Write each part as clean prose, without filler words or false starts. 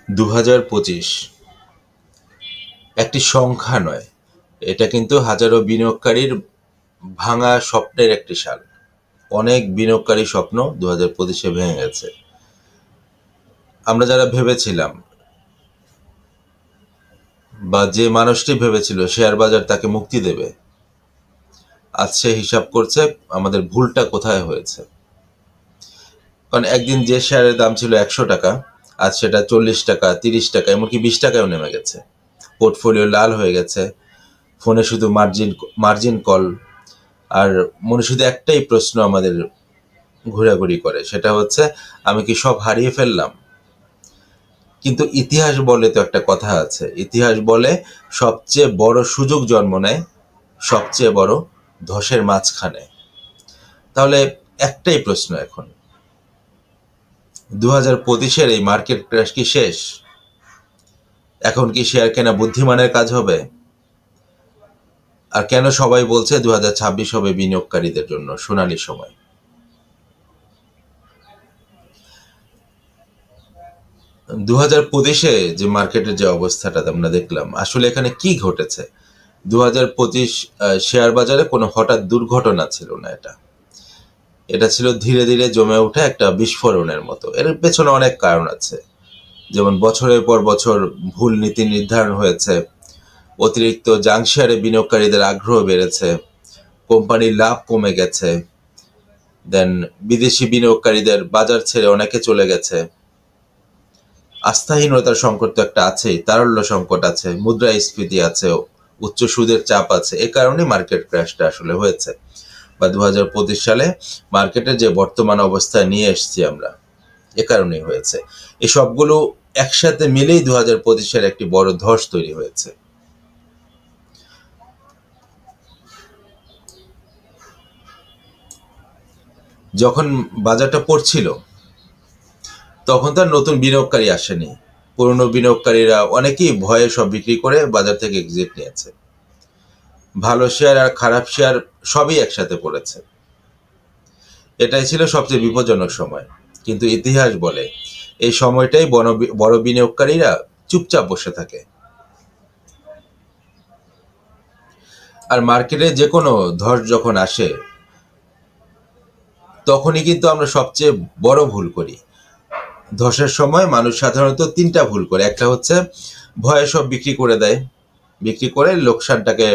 2025 একটি সংখ্যা নয়, এটা কিন্তু হাজারো বিনিয়োগকারীর ভাঙা স্বপ্নের একটি সাল। অনেক বিনিয়োগকারী স্বপ্ন 2025-এ ভেঙে গেছে। আমরা যারা ভেবেছিলাম, বা যে মানুষটি ভেবেছিল শেয়ার বাজার তাকে মুক্তি দেবে, আজ সে হিসাব করছে আমাদের ভুলটা কোথায় হয়েছে। কারণ একদিন যে শেয়ারের দাম ছিল 100 টাকা, আজ সেটা 40 টাকা, 30 টাকা, এমনকি 20 টাকায়ও নেমে গেছে। পোর্টফোলিও লাল হয়ে গেছে, ফোনে শুধু মার্জিন মার্জিন কল, আর মনে শুধু একটাই প্রশ্ন আমাদের ঘোরাঘুরি করে, সেটা হচ্ছে আমি কি সব হারিয়ে ফেললাম? কিন্তু ইতিহাস বলে তো একটা কথা আছে, ইতিহাস বলে সবচেয়ে বড় সুযোগ জন্ম নেয় সবচেয়ে বড় ধসের মাঝখানে। তাহলে একটাই প্রশ্ন এখন, 2025-এর এই মার্কেট ক্র্যাশ কি শেষ? এখন কি শেয়ার কেনা বুদ্ধিমানের কাজ হবে? আর কেন সবাই বলছে 2026 হবে বিনিয়োগকারীদের জন্য সোনালী সময়? 2025-এ যে মার্কেটের যে অবস্থাটা আমরা দেখলাম, আসলে এখানে কি ঘটেছে? 2025 শেয়ার বাজারে কোনো হঠাৎ দুর্ঘটনা ছিল না। এটা ছিল ধীরে ধীরে জমে ওঠা একটা বিস্ফোরণের মতো। এর পেছনে অনেক কারণ আছে, যেমন বছরের পর বছর ভুল নীতি নির্ধারণ হয়েছে, অতিরিক্ত জাঙ্ক শেয়ারে বিনিয়োগকারীদের আগ্রহ বেড়েছে, কোম্পানির লাভ কমে গেছে, দেন বিদেশি বিনিয়োগকারীদের বাজার ছেড়ে অনেকে চলে গেছে, আস্থাহীনতার সংকট তো একটা আছেই, তারল্য সংকট আছে, মুদ্রাস্ফীতি আছে, উচ্চ সুদের চাপ আছে। এ কারণে মার্কেট ক্র্যাশটা আসলে হয়েছে, বা 2025 সালে মার্কেটের যে বর্তমান অবস্থায় নিয়ে এসেছি আমরা, এ কারণেই হয়েছে। এই সবগুলো একসাথে মিলেই 2025-এর একটি বড় ধস তৈরি হয়েছে। যখন বাজারটা পড়ছিল তখন তার নতুন বিনিয়োগকারী আসেনি, পুরনো বিনিয়োগকারীরা অনেকেই ভয়ে সব বিক্রি করে বাজার থেকে এক্সিট নিয়েছে। ভালো শেয়ার আর খারাপ শেয়ার সবই একসাথে পড়েছে। এটাই ছিল সবচেয়ে বিপজ্জনক সময়। কিন্তু ইতিহাস বলে এই সময়টাই বড় বিনিয়োগকারীরা চুপচাপ বসে থাকে। আর মার্কেটে যে কোনো ধস যখন আসে, তখনই কিন্তু আমরা সবচেয়ে বড় ভুল করি। ধসের সময় মানুষ সাধারণত তিনটা ভুল করে। একটা হচ্ছে ভয়ে সব বিক্রি করে দেয়, বিক্রি করে লোকসানটাকে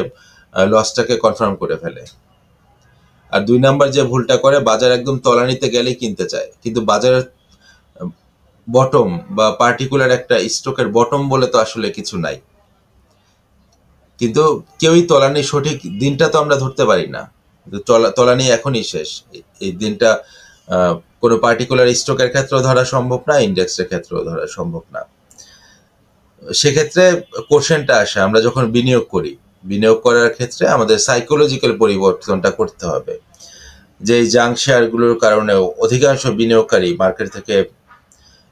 লসটাকে কনফার্ম করে ফেলে। আর 2 নাম্বার যে ভুলটা করে, বাজার একদম তলানিতে গেলেই কিনতে চায়, কিন্তু বাজারের বটম বা পার্টিকুলার একটা স্টকের বটম বলে তো আসলে কিছু নাই। কিন্তু কেউই তলানি সঠিক দিনটা তো আমরা ধরতে পারি না, তলানি এখনই শেষ। এই দিনটা কোনো পার্টিকুলার স্টকের ক্ষেত্রেও ধরা সম্ভব না, ইন্ডেক্সের ক্ষেত্রেও ধরা সম্ভব না। সেক্ষেত্রে কোশ্চেনটা আসে, আমরা যখন বিনিয়োগ করি, বিনিয়োগ করার ক্ষেত্রে আমাদের সাইকোলজিক্যাল পরিবর্তনটা করতে হবে। যে এই জাঙ্ক শেয়ারগুলোর কারণেও অধিকাংশ বিনিয়োগকারী মার্কেট থেকে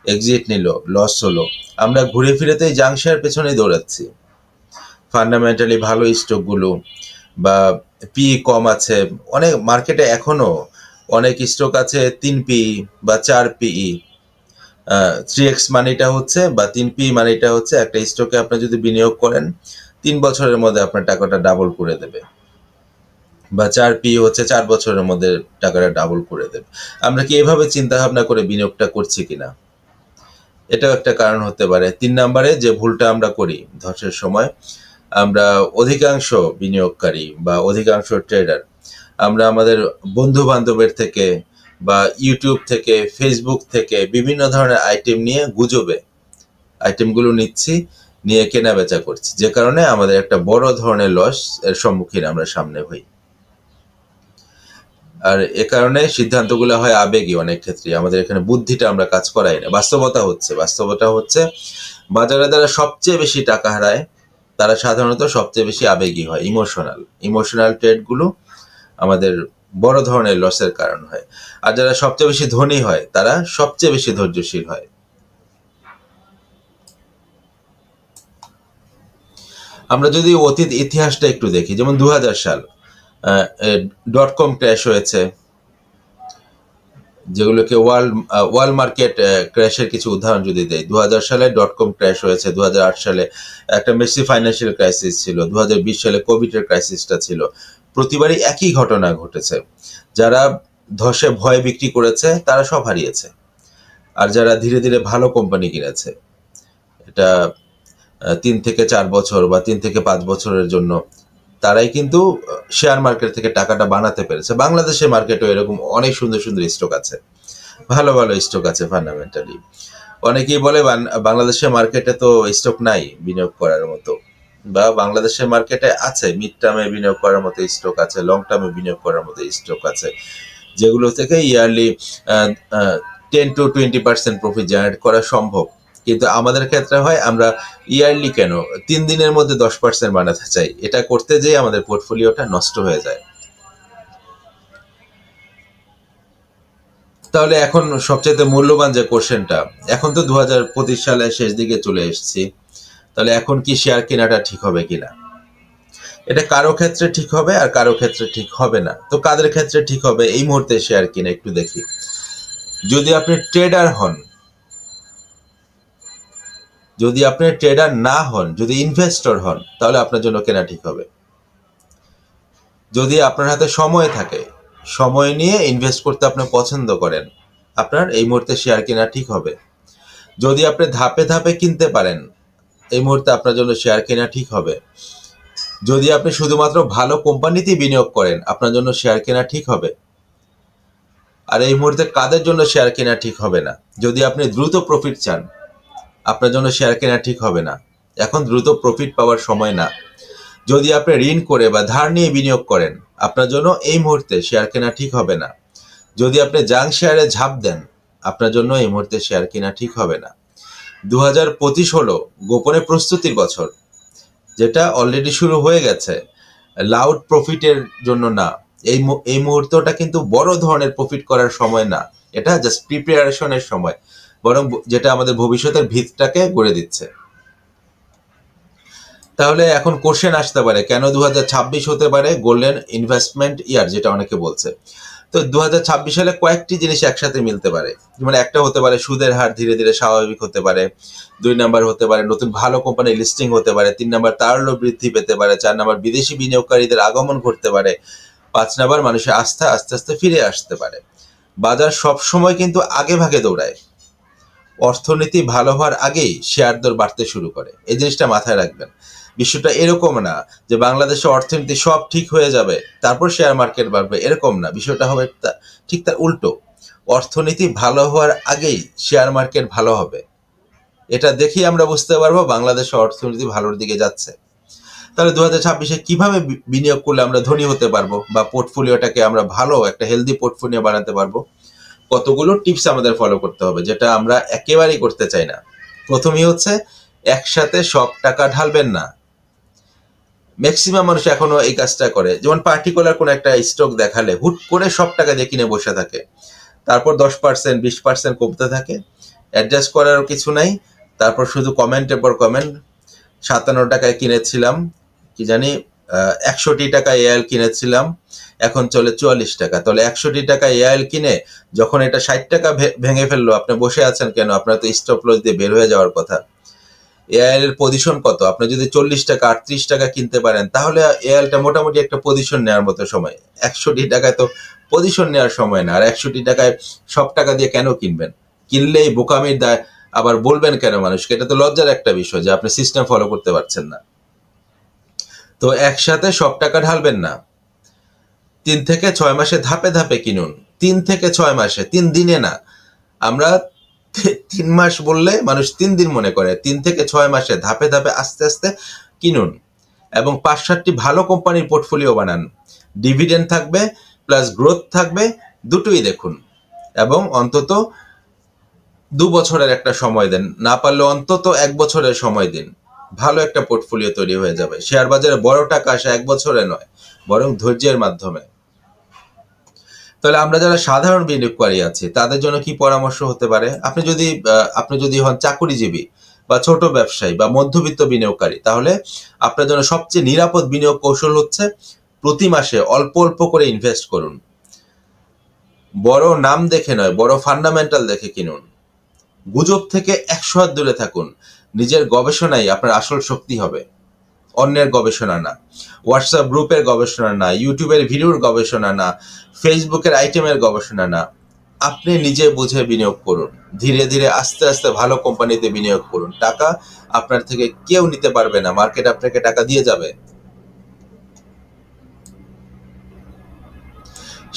এক্সিট নিল, লস হলো, আমরা ঘুরে ফিরে তো এই জাঙ্ক শেয়ার পেছনেই দৌড়াচ্ছি। ফান্ডামেন্টালি ভালো স্টকগুলো বা পি কম আছে, অনেক মার্কেটে এখনো অনেক স্টক আছে 3 পি বা 4 PE। 3x মানিটা হচ্ছে, বা 3 পি মানিটা হচ্ছে, একটা স্টকে আপনি যদি বিনিয়োগ করেন 3 বছরের মধ্যে আপনার টাকাটা ডাবল করে দেবে, বা 4 পি হচ্ছে 4 বছরের মধ্যে টাকাটা ডাবল করে দেবে। আমরা কি এভাবে চিন্তা ভাবনা করে বিনিয়োগটা করছি কিনা, এটাও একটা কারণ হতে পারে। 3 নাম্বারে যে ভুলটা আমরা করি ধসের সময়, আমরা অধিকাংশ বিনিয়োগকারী বা অধিকাংশ ট্রেডার আমরা আমাদের বন্ধু বান্ধবের থেকে বা ইউটিউব থেকে, ফেসবুক থেকে বিভিন্ন ধরনের আইটেম নিয়ে গুজবে আইটেমগুলো নিচ্ছি, নিয়ে কেনা বেচা করছি, যে কারণে আমাদের একটা বড় ধরনের লস এর সম্মুখীন আমরা সামনে হই। আর এ কারণে সিদ্ধান্তগুলো হয় আবেগী, অনেক ক্ষেত্রে আমাদের এখানে বুদ্ধিটা আমরা কাজ করাই না। বাস্তবতা হচ্ছে বাজারে যারা সবচেয়ে বেশি টাকা হারায় তারা সাধারণত সবচেয়ে বেশি আবেগী হয়, ইমোশনাল ট্রেডগুলো আমাদের বড় ধরনের লসের কারণ হয়। আর যারা সবচেয়ে বেশি ধনী হয় তারা সবচেয়ে বেশি ধৈর্যশীল হয়। আমরা যদি অতীত ইতিহাসটা একটু দেখি, যেমন 2000 সাল ডট কম ক্র্যাশ হয়েছে, যেগুলোকে ওয়ার্ল্ড মার্কেট ক্র্যাশের কিছু উদাহরণ যদি দেয়, 2000 সালে .com ক্র্যাশ হয়েছে, 2008 সালে একটা মেসি ফাইন্যান্সিয়াল ক্রাইসিস ছিল, 2020 সালে কোভিডের ক্রাইসিসটা ছিল। প্রতিবারই একই ঘটনা ঘটেছে। যারা ধসে ভয়ে বিক্রি করেছে তারা সব হারিয়েছে, আর যারা ধীরে ধীরে ভালো কোম্পানি কিনেছে, এটা 3 থেকে 4 বছর বা 3 থেকে 5 বছরের জন্য, তারাই কিন্তু শেয়ার মার্কেট থেকে টাকাটা বানাতে পেরেছে। বাংলাদেশের মার্কেটও এরকম অনেক সুন্দর সুন্দর স্টক আছে, ভালো ভালো স্টক আছে ফান্ডামেন্টালি। অনেকেই বলে বাংলাদেশের মার্কেটে তো স্টক নাই বিনিয়োগ করার মতো, বা বাংলাদেশের মার্কেটে আছে, মিড টার্মে বিনিয়োগ করার মতো স্টক আছে, লং টার্মে বিনিয়োগ করার মতো স্টক আছে, যেগুলো থেকে ইয়ারলি 10 to 20% প্রফিট জেনারেট করা সম্ভব। কিন্তু আমাদের ক্ষেত্রে হয় আমরা ইয়ারলি কেন 3 দিনের মধ্যে 10% বানাতে চাই, এটা করতে যেয়ে আমাদের পোর্টফোলিওটা নষ্ট হয়ে যায়। তাহলে এখন সবচেয়ে মূল্যবান যে কোশ্চেনটা, এখন তো 2025 সালে শেষ দিকে চলে এসেছি, তাহলে এখন কি শেয়ার কেনাটা ঠিক হবে কিনা? এটা কারো ক্ষেত্রে ঠিক হবে আর কারো ক্ষেত্রে ঠিক হবে না। তো কাদের ক্ষেত্রে ঠিক হবে এই মুহূর্তে শেয়ার কিনা একটু দেখি। যদি আপনি ট্রেডার হন, যদি আপনি ট্রেডার না হন, যদি ইনভেস্টর হন, তাহলে আপনার জন্য কেনা ঠিক হবে। যদি আপনার হাতে সময় থাকে, সময় নিয়ে ইনভেস্ট করতে আপনি পছন্দ করেন, আপনার এই মুহূর্তে শেয়ার কেনা ঠিক হবে। যদি আপনি ধাপে ধাপে কিনতে পারেন, এই মুহূর্তে আপনার জন্য শেয়ার কেনা ঠিক হবে। যদি আপনি শুধুমাত্র ভালো কোম্পানিতেই বিনিয়োগ করেন, আপনার জন্য শেয়ার কেনা ঠিক হবে। আর এই মুহূর্তে কাদের জন্য শেয়ার কেনা ঠিক হবে না? যদি আপনি দ্রুত প্রফিট চান, আপনার জন্য শেয়ার কেনা ঠিক হবে না। এখন দ্রুত প্রফিট পাওয়ার সময় না। যদি আপনি ঋণ করে বা ধার নিয়ে বিনিয়োগ করেন, আপনার জন্য এই মুহূর্তে শেয়ার কেনা ঠিক হবে না। যদি আপনি জাঙ্ক শেয়ারে ঝাঁপ দেন, আপনার জন্য এই মুহূর্তে শেয়ার কেনা ঠিক হবে না। 2025 হলো গোপনে প্রস্তুতির বছর, যেটা অলরেডি শুরু হয়ে গেছে। লাউড প্রফিটের জন্য না, এই মুহূর্তটা কিন্তু বড় ধরনের প্রফিট করার সময় না, এটা জাস্ট প্রিপারেশনের সময়, বরং যেটা আমাদের ভবিষ্যতের ভিতটাকে গড়ে দিচ্ছে। তাহলে এখন কোশ্চেন আসতে পারে, কেন 2026 হতে পারে গোল্ডেন ইনভেস্টমেন্ট ইয়ার, যেটা অনেকে বলছে। তো 2026 সালে কয়েকটি জিনিস একসাথে মিলতে পারে। যেমন একটা হতে পারে সুদের হার ধীরে ধীরে স্বাভাবিক হতে পারে, 2 নাম্বার হতে পারে নতুন ভালো কোম্পানি লিস্টিং হতে পারে, 3 নাম্বার তারল্য বৃদ্ধি পেতে পারে, 4 নাম্বার বিদেশি বিনিয়োগকারীদের আগমন ঘটতে পারে, 5 নাম্বার মানুষের আস্থা আস্তে আস্তে ফিরে আসতে পারে। বাজার সব সময় কিন্তু আগে ভাগে দৌড়ায়, অর্থনীতি ভালো হওয়ার আগেই শেয়ার দর বাড়তে শুরু করে, এই জিনিসটা মাথায় রাখবেন। বিষয়টা এরকম না যে বাংলাদেশের অর্থনীতি সব ঠিক হয়ে যাবে তারপর শেয়ার মার্কেট বাড়বে, এরকম না। বিষয়টা হবে ঠিক তার উল্টো, অর্থনীতি ভালো হওয়ার আগেই শেয়ার মার্কেট ভালো হবে। এটা দেখেই আমরা বুঝতে পারবো বাংলাদেশের অর্থনীতি ভালোর দিকে যাচ্ছে। তাহলে 2026-এ কিভাবে বিনিয়োগ করলে আমরা ধনী হতে পারবো, বা পোর্টফোলিওটাকে আমরা ভালো একটা হেলদি পোর্টফোলিও বানাতে পারবো, কতগুলো টিপস আমাদের ফলো করতে হবে, যেটা আমরা একেবারেই করতে চাই না। প্রথমেই হচ্ছে একসাথে সব টাকা ঢালবেন না। ম্যাক্সিমাম মানুষ এখনো এই কাজটা করে, যেমন পার্টিকুলার কোনো একটা স্টক দেখালে হুট করে সব টাকা দিয়ে কিনে বসে থাকে, তারপর 10% 20% কমতে থাকে, অ্যাডজাস্ট করার কিছু নাই, তারপর শুধু কমেন্টের পর কমেন্ট। 57 টাকায় কিনেছিলাম, কি জানি 61 টাকা এআইএল কিনেছিলাম, এখন চলে 44 টাকা। তাহলে 61 টাকা এআইএল কিনে যখন এটা 60 টাকা ভেঙে ফেললো, আপনি বসে আছেন কেন? আপনার তো স্টপ লস দিয়ে বের হয়ে যাওয়ার কথা। এআইএল এর পজিশন কত? আপনি যদি 40 টাকা 38 টাকা কিনতে পারেন, তাহলে এআইএলটা মোটামুটি একটা পজিশন নেওয়ার মতো সময়। 61 টাকায় তো পজিশন নেওয়ার সময় না। আর 61 টাকায় সব টাকা দিয়ে কেন কিনবেন? কিনলেই বোকামির দায় আবার বলবেন কেন মানুষকে? এটা তো লজ্জার একটা বিষয় যে আপনি সিস্টেম ফলো করতে পারছেন না। তো একসাথে সব টাকা ঢালবেন না, 3 থেকে 6 মাসে ধাপে ধাপে কিনুন। 3 থেকে 6 মাসে, 3 দিনে না। আমরা 3 মাস বললে মানুষ 3 দিন মনে করে। 3 থেকে 6 মাসে ধাপে ধাপে আস্তে আস্তে কিনুন, এবং 5-7টি ভালো কোম্পানির পোর্টফোলিও বানান। ডিভিডেন্ড থাকবে প্লাস গ্রোথ থাকবে, দুটোই দেখুন। এবং অন্তত 2 বছরের একটা সময় দেন, না পারলে অন্তত 1 বছরের সময় দিন। ভালো একটা পোর্টফোলিও তৈরি হয়ে যাবে। শেয়ার বাজারে বড় টাকা আসে 1 বছরে নয়, বরং ধৈর্যের মাধ্যমে। তাহলে আমরা যারা সাধারণ বিনিয়োগকারী আছি তাদের জন্য কি পরামর্শ হতে পারে? আপনি যদি হন চাকুরিজীবী বা ছোট ব্যবসায়ী বা মধ্যবিত্ত বিনিয়োগকারী, তাহলে আপনার জন্য সবচেয়ে নিরাপদ বিনিয়োগ কৌশল হচ্ছে প্রতি মাসে অল্প অল্প করে ইনভেস্ট করুন। বড় নাম দেখে নয়, বড় ফান্ডামেন্টাল দেখে কিনুন। গুজব থেকে 100 হাত দূরে থাকুন। নিজের গবেষণাই আপনার আসল শক্তি হবে, অন্যের গবেষণা না, হোয়াটসঅ্যাপ গ্রুপের গবেষণা না, ইউটিউবের ভিডিওর গবেষণা না, ফেসবুকের আইটেমের গবেষণা না। আপনি নিজে বুঝে বিনিয়োগ করুন। ধীরে ধীরে আস্তে আস্তে ভালো কোম্পানিতে বিনিয়োগ করুন। টাকা আপনার থেকে কেউ নিতে পারবে না, মার্কেট আপনাকে টাকা দিয়ে যাবে।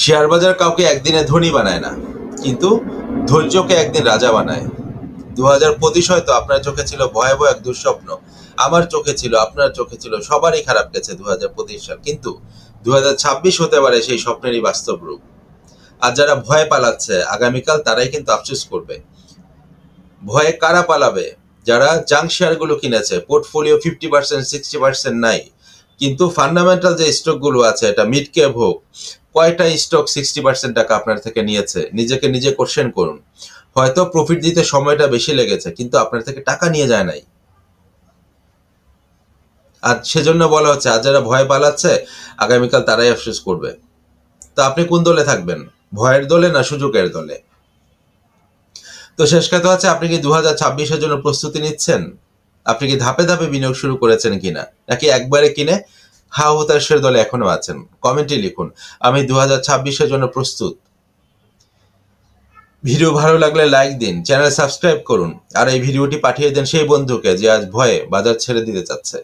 শেয়ার বাজার কাউকে একদিনে ধনী বানায় না, কিন্তু ধৈর্যকে একদিন রাজা বানায়। 2025 হয়তো আপনার চোখে ছিল ভয়াবহ এক দুঃস্বপ্ন, আমার চোখে ছিল, আপনার চোখে ছিল, সবারই খারাপ গেছে 2025 সাল, কিন্তু 2026 হতে পারে সেই স্বপ্নেরই বাস্তব রূপ। আর যারা ভয় পালাচ্ছে আগামীকাল তারাই কিন্তু আফসোস করবে। ভয়ে কারা পালাবে? যারা জাঙ্ক শেয়ারগুলো কিনেছে, পোর্টফোলিও 50% 60% নাই, কিন্তু ফান্ডামেন্টাল যে স্টকগুলো আছে, এটা মিড ক্যাপ হোক, কয়টা স্টক 60% টাকা আপনার থেকে নিয়েছে? নিজেকে নিজে কোশ্চেন করুন। হয়তো প্রফিট দিতে সময়টা বেশি লেগেছে, কিন্তু আপনার থেকে টাকা নিয়ে যায় নাই। আর সেজন্য বলা হচ্ছে আজ যারা ভয় পালাচ্ছে আগামীকাল তারাই আফসোস করবে। তো আপনি কোন দলে থাকবেন? ভয়ের দলে না সুযোগের দলে? তো শেষ কথা হচ্ছে, আপনি কি 2026-এর জন্য প্রস্তুতি নিচ্ছেন? আপনি কি ধাপে ধাপে বিনিয়োগ শুরু করেছেন কিনা, নাকি একবারে কিনে হা হুতাশের দলে এখনো আছেন? কমেন্টে লিখুন, আমি 2026-এর জন্য প্রস্তুত। ভিডিও ভালো লাগলে লাইক দিন, চ্যানেল সাবস্ক্রাইব করুন, আর এই ভিডিওটি পাঠিয়ে দেন সেই বন্ধুকে যে আজ ভয়ে বাজার ছেড়ে দিতে চাচ্ছে।